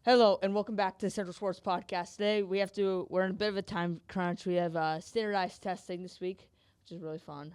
Hello and welcome back to the Central Sports Podcast. Today we're in a bit of a time crunch. We have standardized testing this week, which is really fun.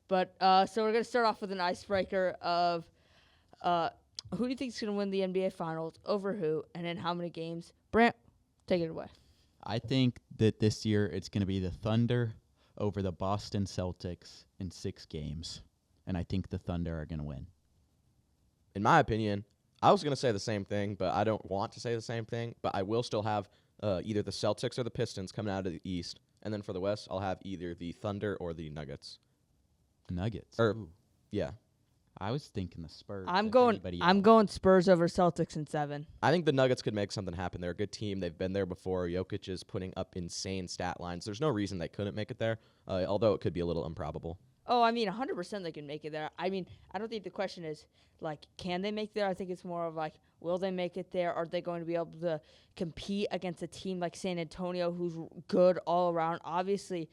But so we're gonna start off with an icebreaker of who do you think is gonna win the NBA Finals, over who, and in how many games? Brant, take it away. I think that this year it's going to be the Thunder over the Boston Celtics in 6 games, and I think the Thunder are going to win. In my opinion, I was going to say the same thing, but I don't want to say the same thing. But I will still have either the Celtics or the Pistons coming out of the East. And then for the West, I'll have either the Thunder or the Nuggets. Nuggets. Ooh. Yeah. I was thinking the Spurs. I'm going Spurs over Celtics in 7. I think the Nuggets could make something happen. They're a good team. They've been there before. Jokic is putting up insane stat lines. There's no reason they couldn't make it there, although it could be a little improbable. Oh, I mean, 100% they can make it there. I mean, I don't think the question is, can they make it there? I think it's more of, will they make it there? Are they going to be able to compete against a team like San Antonio who's good all around? Obviously,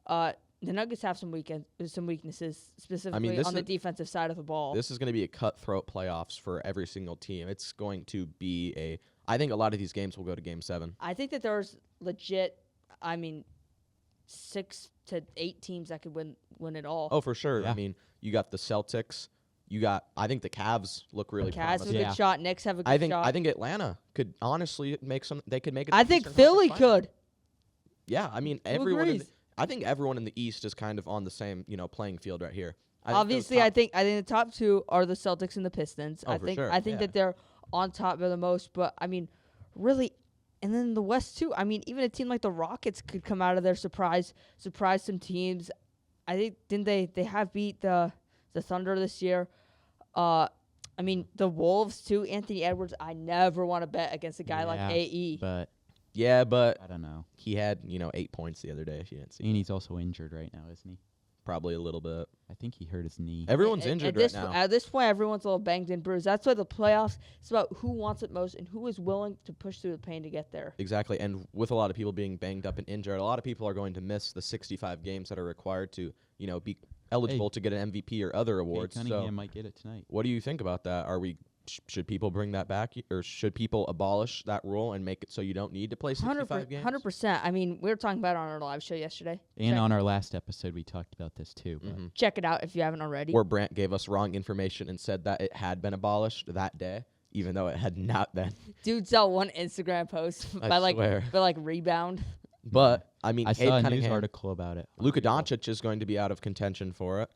the Nuggets have some weaknesses, specifically on the defensive side of the ball. This is going to be a cutthroat playoffs for every single team. It's going to be I think a lot of these games will go to Game 7. I think that there's legit, 6 to 8 teams that could win it all. Oh, for sure. Yeah. I mean, you got the Celtics. I think the Cavs look really Cavs promising. have a good shot. Knicks have a good shot. I think Atlanta could honestly they could make it. I think Philly could. Yeah, I mean I think everyone in the East is kind of on the same, playing field right here. Obviously, I think the top 2 are the Celtics and the Pistons. Oh, I for think sure. I think that they're on top of the most, but really, and then the West too. Even a team like the Rockets could come out of there, surprise some teams. I think didn't they have beat the Thunder this year? The Wolves too. Anthony Edwards. I never want to bet against a guy like AE. But but I don't know. he had 8 points the other day. If you didn't see, And he's also injured right now, isn't he? probably a little bit. I think he hurt his knee. Everyone's injured right now. At this point, everyone's a little banged and bruised. That's why the playoffs, it's about who wants it most and who is willing to push through the pain to get there. Exactly, and with a lot of people being banged up and injured, a lot of people are going to miss the 65 games that are required to, be eligible to get an MVP or other awards. Cunningham might get it tonight. What do you think about that? Should people bring that back, or should people abolish that rule and make it so you don't need to play 65 games? 100%. We were talking about it on our live show yesterday. And on our last episode, we talked about this too. Mm-hmm. Check it out if you haven't already. Where Brant gave us wrong information and said that it had been abolished that day, even though it had not been. Dude saw one Instagram post by rebound. But I Cade saw a news Cunningham, article about it. Luka Doncic is going to be out of contention for it.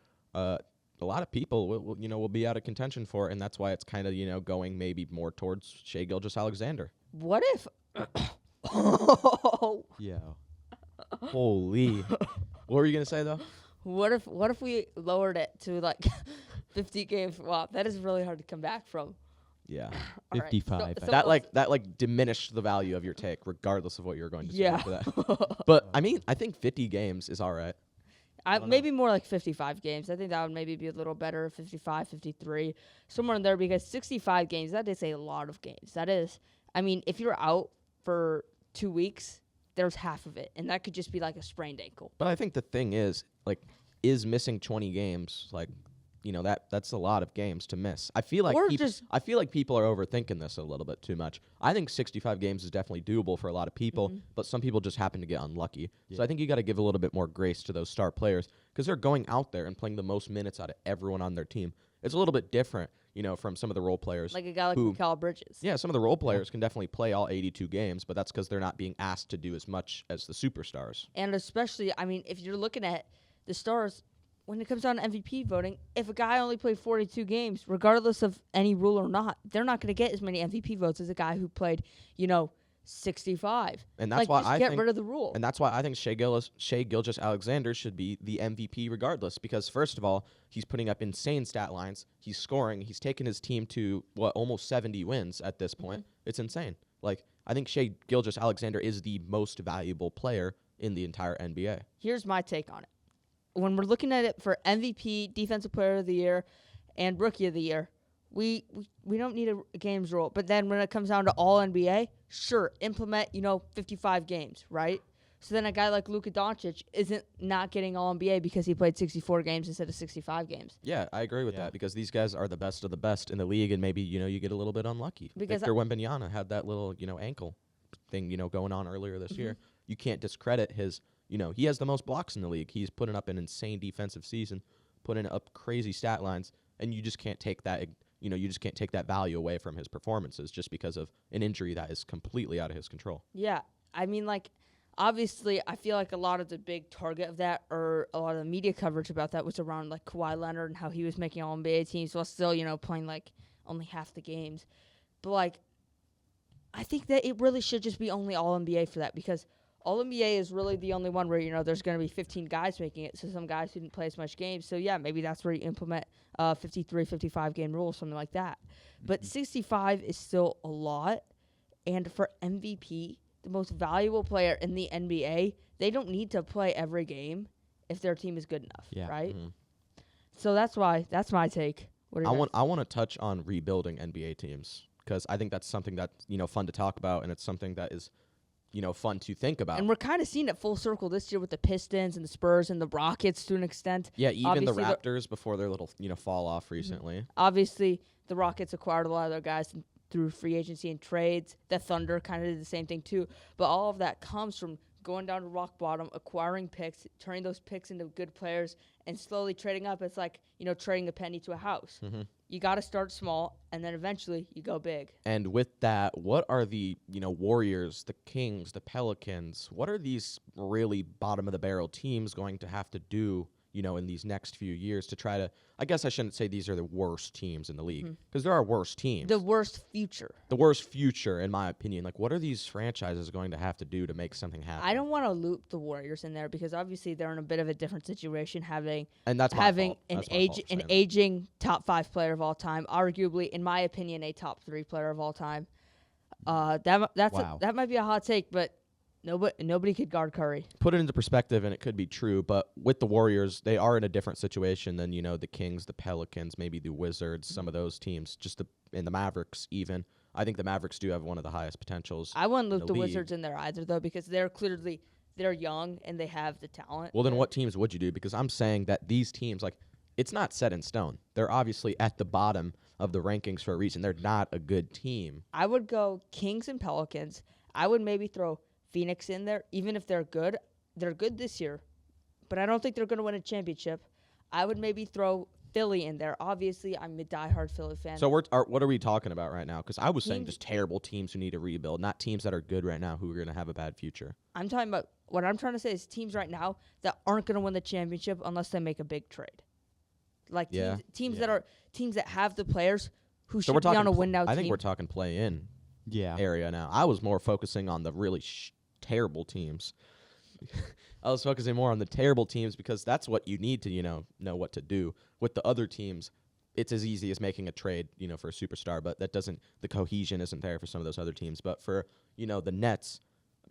A lot of people will be out of contention for it, and that's why it's kind of going maybe more towards Shai Gilgeous-Alexander. What if? Yeah. Holy! What were you gonna say though? What if we lowered it to 50 games? Wow, that is really hard to come back from. Yeah, All right, 55. so that diminished the value of your take, regardless of what you're going to say for that. But I think 50 games is all right. Maybe more like 55 games. I think that would maybe be a little better, 55, 53, somewhere in there, because 65 games, that is a lot of games. That is, if you're out for 2 weeks, there's half of it, and that could just be like a sprained ankle. But I think the thing is missing 20 games, that's a lot of games to miss. I feel like people are overthinking this a little bit too much. I think 65 games is definitely doable for a lot of people, but some people just happen to get unlucky. Yeah. So I think you got to give a little bit more grace to those star players because they're going out there and playing the most minutes out of everyone on their team. It's a little bit different, from some of the role players. Like a guy like Mikal Bridges. Yeah, some of the role players can definitely play all 82 games, but that's because they're not being asked to do as much as the superstars. And especially, if you're looking at the stars, when it comes down to MVP voting, if a guy only played 42 games, regardless of any rule or not, they're not going to get as many MVP votes as a guy who played, 65. And that's why I get think, rid of the rule. And that's why I think Shai Gilgeous-Alexander should be the MVP regardless. Because first of all, he's putting up insane stat lines. He's scoring. He's taken his team to almost 70 wins at this point. It's insane. I think Shai Gilgeous-Alexander is the most valuable player in the entire NBA. Here's my take on it. When we're looking at it for MVP, Defensive Player of the Year, and Rookie of the Year, we don't need a games rule. But then when it comes down to all NBA, sure, implement 55 games, right? So then a guy like Luka Doncic isn't not getting All-NBA because he played 64 games instead of 65 games. Yeah, I agree with that because these guys are the best of the best in the league, and maybe, you get a little bit unlucky. Because Victor Wembanyama had that little, ankle thing, going on earlier this year. You can't discredit his, he has the most blocks in the league. He's putting up an insane defensive season, putting up crazy stat lines, and you just can't take that, value away from his performances just because of an injury that is completely out of his control. Yeah, I mean, obviously, I feel like a lot of the big target of that, or a lot of the media coverage about that, was around Kawhi Leonard and how he was making All-NBA teams while still, playing only half the games. But I think that it really should just be only All-NBA for that, because All-NBA is really the only one where there's going to be 15 guys making it. So some guys who didn't play as much games. So yeah, maybe that's where you implement 53, 55 game rule, something like that. But 65 is still a lot, and for MVP, the most valuable player in the NBA, they don't need to play every game if their team is good enough, right? Mm-hmm. So that's my take. I want to touch on rebuilding NBA teams because I think that's something that's fun to talk about, and it's something that is fun to think about. And we're kind of seeing it full circle this year with the Pistons and the Spurs and the Rockets to an extent. Yeah, even obviously the Raptors before their little fall off recently. Obviously, the Rockets acquired a lot of their guys through free agency and trades. The Thunder kind of did the same thing too. But all of that comes from going down to rock bottom, acquiring picks, turning those picks into good players, and slowly trading up. It's like, trading a penny to a house. Mm-hmm. You got to start small, and then eventually you go big. And with that, what are the, Warriors, the Kings, the Pelicans, what are these really bottom-of-the-barrel teams going to have to do, in these next few years to try to, I guess I shouldn't say these are the worst teams in the league, because there are worse teams. The worst future. The worst future, in my opinion. What are these franchises going to have to do to make something happen? I don't want to loop the Warriors in there, because obviously they're in a bit of a different situation, having an aging top 5 player of all time, arguably, in my opinion, a top 3 player of all time. That might be a hot take, but nobody could guard Curry. Put it into perspective, and it could be true, but with the Warriors, they are in a different situation than, the Kings, the Pelicans, maybe the Wizards, some of those teams, and the Mavericks even. I think the Mavericks do have one of the highest potentials. I wouldn't loop the Wizards in there either, though, because they're young and they have the talent. Well, then what teams would you do? Because I'm saying that these teams, it's not set in stone. They're obviously at the bottom of the rankings for a reason. They're not a good team. I would go Kings and Pelicans. I would maybe throw Phoenix in there, even if they're good. They're good this year, but I don't think they're going to win a championship. I would maybe throw Philly in there. Obviously, I'm a diehard Philly fan. So what are we talking about right now? Because I was saying just terrible teams who need to rebuild, not teams that are good right now who are going to have a bad future. I'm talking about, what I'm trying to say is teams right now that aren't going to win the championship unless they make a big trade. Teams that have the players who should be on a win now team. I think we're talking play-in area now. I was more focusing on the really terrible teams. I was focusing more on the terrible teams because that's what you need to, know what to do. With the other teams, it's as easy as making a trade, for a superstar, but the cohesion isn't there for some of those other teams. But for, the Nets,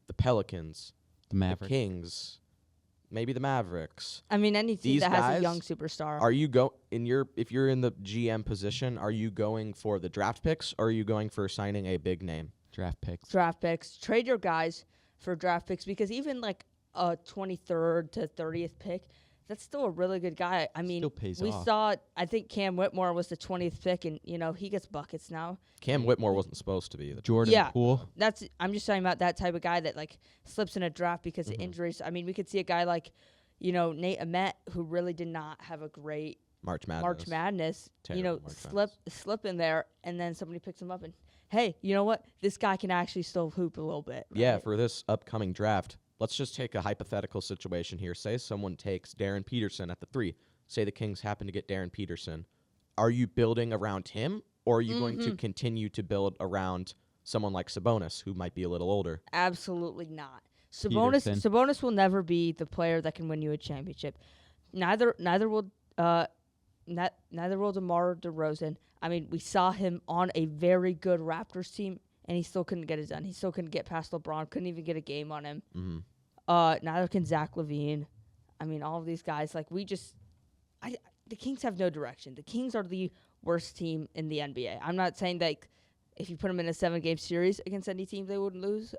the Pelicans, the Mavericks, the Kings, maybe the Mavericks. I mean, any team that has a young superstar. Are you if you're in the GM position, are you going for the draft picks or are you going for signing a big name? Draft picks. Trade your guys for draft picks, because even a 23rd to 30th pick, that's still a really good guy. I mean, still pays we off. saw, I think Cam Whitmore was the 20th pick, and he gets buckets now. Cam Whitmore wasn't supposed to be the Jordan Poole. I'm just talking about that type of guy that slips in a draft because of injuries. I mean, we could see a guy like Nate Ahmet, who really did not have a great March Madness. Slip in there, and then somebody picks him up and, hey, you know what? This guy can actually still hoop a little bit. Right? Yeah, for this upcoming draft, let's just take a hypothetical situation here. Say someone takes Darren Peterson at the 3. Say the Kings happen to get Darren Peterson. Are you building around him, or are you going to continue to build around someone like Sabonis, who might be a little older? Absolutely not. Sabonis will never be the player that can win you a championship. Neither will DeMar DeRozan. I mean, we saw him on a very good Raptors team, and he still couldn't get it done. He still couldn't get past LeBron. Couldn't even get a game on him. Mm-hmm. Neither can Zach LaVine. I mean, all of these guys, the Kings have no direction. The Kings are the worst team in the NBA. I'm not saying that if you put them in a 7-game series against any team, they wouldn't lose.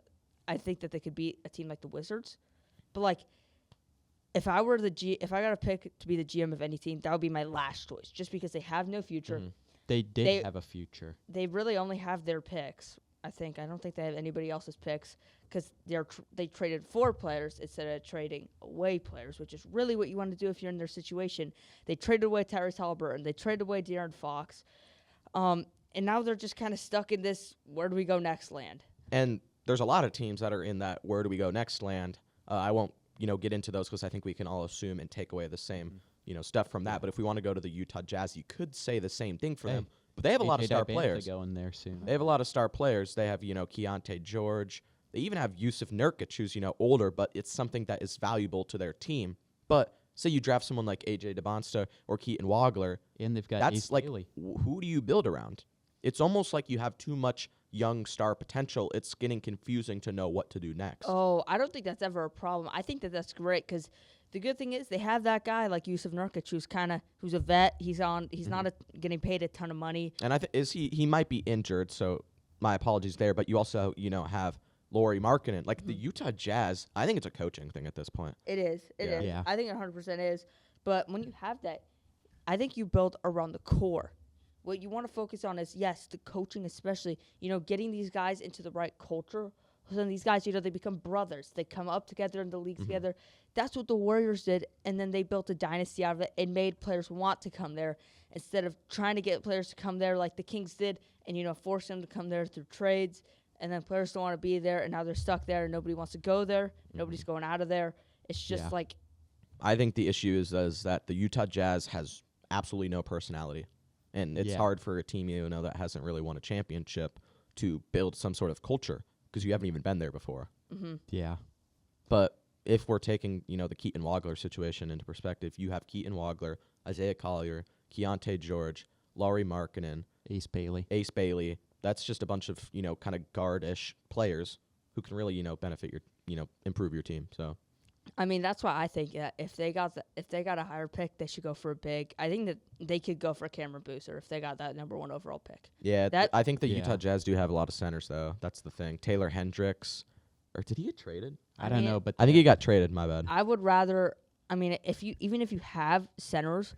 I think that they could beat a team like the Wizards. But like, if I got to pick to be the GM of any team, that would be my last choice, just because they have no future. Mm-hmm. They have a future. They really only have their picks. I don't think they have anybody else's picks because they traded for players instead of trading away players, which is really what you want to do if you're in their situation. They traded away Tyrese Haliburton. They traded away De'Aaron Fox. And now they're just kind of stuck in this where do we go next land. And there's a lot of teams that are in that where do we go next land. I won't get into those because I think we can all assume and take away the same stuff from that. But if we want to go to the Utah Jazz, you could say the same thing for them. But they have a lot of star players. Going there soon. They have a lot of star players. They have Keontae George. They even have Yusuf Nurkic, who's older, but it's something that is valuable to their team. But say you draft someone like AJ DeBonsta or Keaton Wagler, and they've got that's like who do you build around? It's almost like you have too much young star potential. It's getting confusing to know what to do next. Oh, I don't think that's ever a problem. I think that's great because the good thing is they have that guy like Yusuf Nurkic who's a vet. He's not getting paid a ton of money. And I think he might be injured, so my apologies there. But you also have Lauri Markkanen. Like the Utah Jazz, I think it's a coaching thing at this point. It is. It is. Yeah. I think it 100% is. But when you have that, I think you build around the core. What you want to focus on is, yes, the coaching especially, getting these guys into the right culture. So these guys, they become brothers. They come up together in the league together. That's what the Warriors did, and then they built a dynasty out of it and made players want to come there instead of trying to get players to come there like the Kings did and, force them to come there through trades. And then players don't want to be there, and now they're stuck there, and nobody wants to go there. Nobody's going out of there. It's just like... I think the issue is that the Utah Jazz has absolutely no personality. And it's hard for a team, that hasn't really won a championship to build some sort of culture because you haven't even been there before. Mm-hmm. Yeah. But if we're taking, the Keaton Wagler situation into perspective, you have Keaton Wagler, Isaiah Collier, Keontae George, Lauri Markkanen, Ace Bailey. That's just a bunch of, kind of guard-ish players who can really, benefit your, improve your team. So, I mean, that's why I think that if they got a higher pick, they should go for a big. I think that they could go for Cameron Boozer if they got that number 1 overall pick. Yeah, I think the Utah Jazz do have a lot of centers, though. That's the thing. Taylor Hendricks, or did he get traded? I don't know, but I think he got traded. My bad. I would rather. I mean, if you have centers,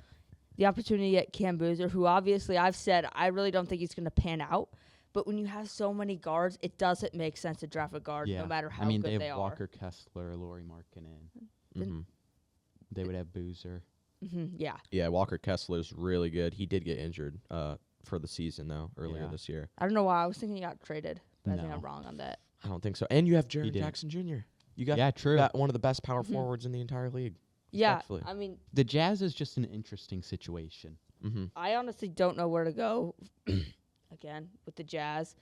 the opportunity at Cam Boozer, who obviously I've said I really don't think he's going to pan out. But when you have so many guards, it doesn't make sense to draft a guard no matter how good they are. They have Walker Kessler, Lauri Markkanen. They would have Boozer. Yeah. Yeah, Walker Kessler's really good. He did get injured for the season, though, earlier this year. I don't know why. I was thinking he got traded, but I think I'm wrong on that. I don't think so. And you have Jaren Jackson Jr. You got one of the best power forwards in the entire league. Yeah, I mean... The Jazz is just an interesting situation. I honestly don't know where to go. Again, with the Jazz.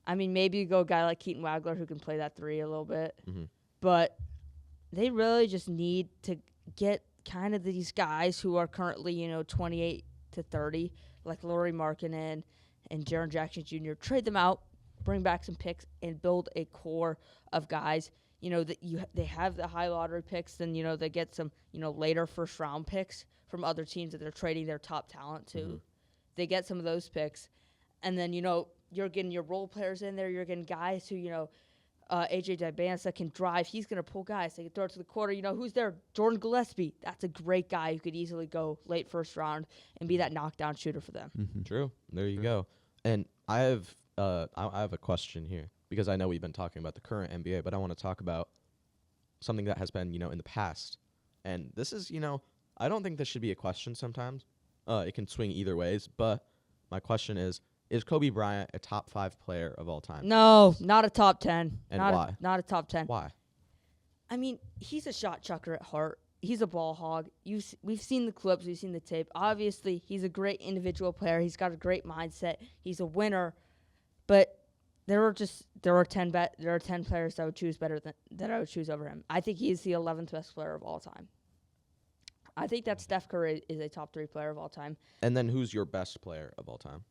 I mean, maybe you go a guy like Keaton Wagler who can play that 3 a little bit. But they really just need to get kind of these guys who are currently, 28 to 30, like Lauri Markkanen and Jaren Jackson Jr., trade them out, bring back some picks, and build a core of guys. They have the high lottery picks, then, they get some, later first-round picks from other teams that they're trading their top talent to. They get some of those picks. And then, you're getting your role players in there. You're getting guys who, AJ DeBonsta can drive. He's going to pull guys. They can throw it to the quarter. Who's there? Jordan Gillespie. That's a great guy who could easily go late first round and be that knockdown shooter for them. True. There you go. And I have a question here because I know we've been talking about the current NBA, but I want to talk about something that has been, in the past. And this is, I don't think this should be a question sometimes. It can swing either ways. But my question is Kobe Bryant a top 5 player of all time? No, not a top 10. And why? Not a top 10. Why? I mean, he's a shot chucker at heart. He's a ball hog. We've seen the clips. We've seen the tape. Obviously, he's a great individual player. He's got a great mindset. He's a winner. But there are 10 players that I would choose that I would choose over him. I think he's the 11th best player of all time. I think that Steph Curry is a top 3 player of all time. And then who's your best player of all time?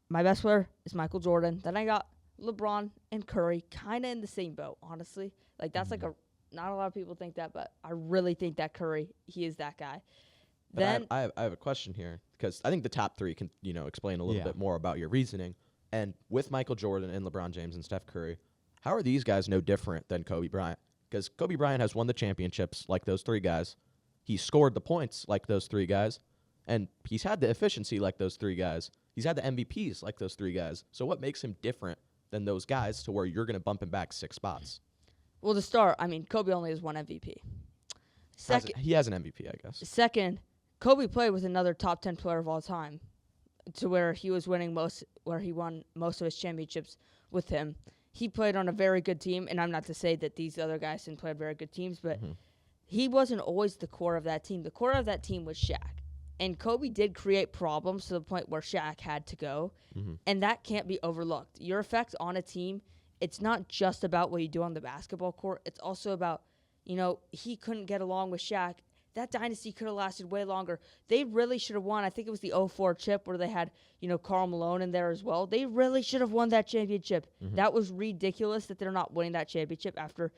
My best player is Michael Jordan. Then I got LeBron and Curry, kind of in the same boat, honestly. Like, that's not a lot of people think that, but I really think that Curry, he is that guy. But then I have a question here because I think the top 3 can, explain a little bit more about your reasoning. And with Michael Jordan and LeBron James and Steph Curry, how are these guys no different than Kobe Bryant? because Kobe Bryant has won the championships like those three guys. He scored the points like those three guys. And he's had the efficiency like those three guys. He's had the MVPs like those three guys. So what makes him different than those guys to where you're going to bump him back 6 spots? Well, to start, I mean, Kobe only has one MVP. Second, he has an MVP, I guess. Second, Kobe played with another top 10 player of all time, to where he was where he won most of his championships with him. He played on a very good team, and I'm not to say that these other guys didn't play on very good teams, but he wasn't always the core of that team. The core of that team was Shaq. And Kobe did create problems to the point where Shaq had to go, and that can't be overlooked. Your effect on a team, it's not just about what you do on the basketball court. It's also about, he couldn't get along with Shaq. That dynasty could have lasted way longer. They really should have won. I think it was the 2004 chip where they had, Karl Malone in there as well. They really should have won that championship. That was ridiculous that they're not winning that championship after,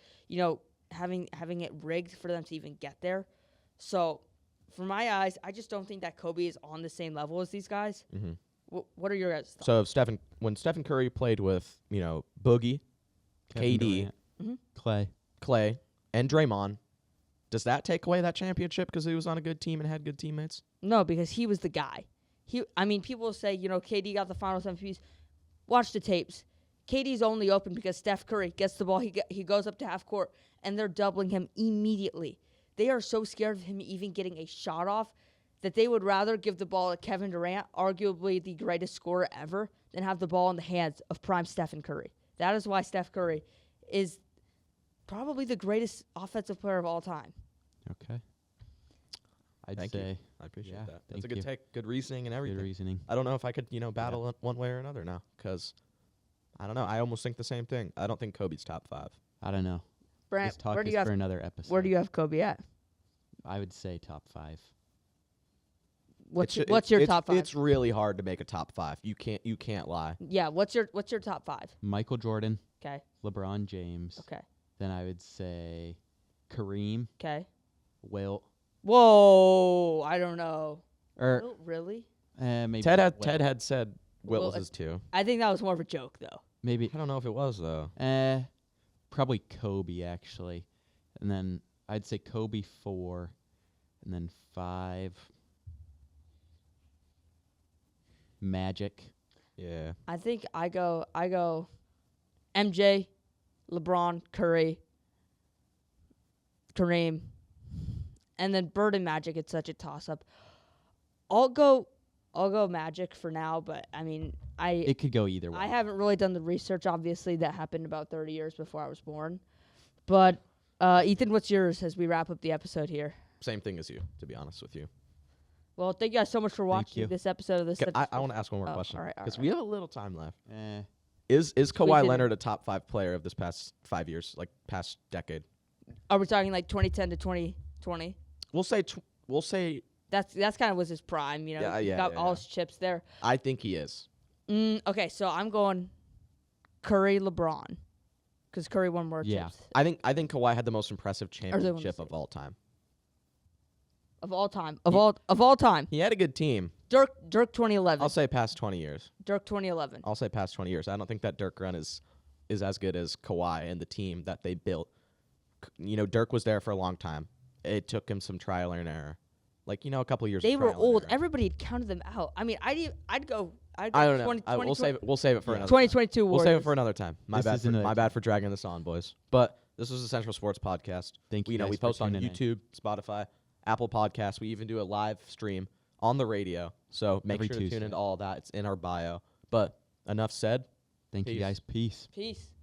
having it rigged for them to even get there. So, for my eyes, I just don't think that Kobe is on the same level as these guys. What are your guys' thoughts? So when Stephen Curry played with, Boogie, Kevin KD, Durant, Clay, and Draymond, does that take away that championship because he was on a good team and had good teammates? No, because he was the guy. People will say, KD got the Finals MVPs. Watch the tapes. KD's only open because Steph Curry gets the ball. He goes up to half court, and they're doubling him immediately. They are so scared of him even getting a shot off that they would rather give the ball to Kevin Durant, arguably the greatest scorer ever, than have the ball in the hands of prime Stephen Curry. That is why Steph Curry is probably the greatest offensive player of all time. Okay. Thank you. I appreciate that. That's a good you. take. Good reasoning and everything. Good reasoning. I don't know if I could, battle it one way or another now because, I don't know. I almost think the same thing. I don't think Kobe's top 5. I don't know. Brant, this talk where do is you have for another episode. Where do you have Kobe at? I would say top 5. What's your top 5? It's really hard to make a top 5. You can't lie. Yeah. What's your top 5? Michael Jordan. Okay. LeBron James. Okay. Then I would say Kareem. Okay. Wilt. Whoa, I don't know. Wilt, really? Maybe Ted had said Wilt was his 2. I think that was more of a joke, though. Maybe. I don't know if it was though. Probably Kobe actually, and then I'd say Kobe 4, and then 5. Magic. Yeah. I think I go MJ, LeBron, Curry, Kareem, and then Bird and Magic. It's such a toss up. I'll go Magic for now, but I mean it could go either way. I haven't really done the research. Obviously, that happened about 30 years before I was born. But Ethan, what's yours as we wrap up the episode here? Same thing as you, to be honest with you. Well, thank you guys so much for watching this episode of this. I want to ask one more question because we have a little time left. Is Kawhi Leonard a top 5 player of this past 5 years, like past decade? Are we talking like 2010 to 2020? We'll say that's kind of was his prime. Got all his chips there. I think he is. Okay, so I'm going Curry, LeBron, because Curry won more chips. I think Kawhi had the most impressive championship of all time. Of all time. Of all time. He had a good team. Dirk 2011. I'll say past 20 years. Dirk 2011. I'll say past 20 years. I don't think that Dirk run is as good as Kawhi and the team that they built. Dirk was there for a long time. It took him some trial and error. Like, a couple of years. They were old. Everybody had counted them out. I mean, I'd go I don't know. We'll save it for another 2022 We'll save it for another time. My bad for dragging this on, boys. But this was the Central Sports Podcast. Thank you. We post on YouTube, Spotify, Apple Podcasts. We even do a live stream on the radio. So make sure to tune into all of that. It's in our bio. But enough said. Thank you guys. Peace. Peace.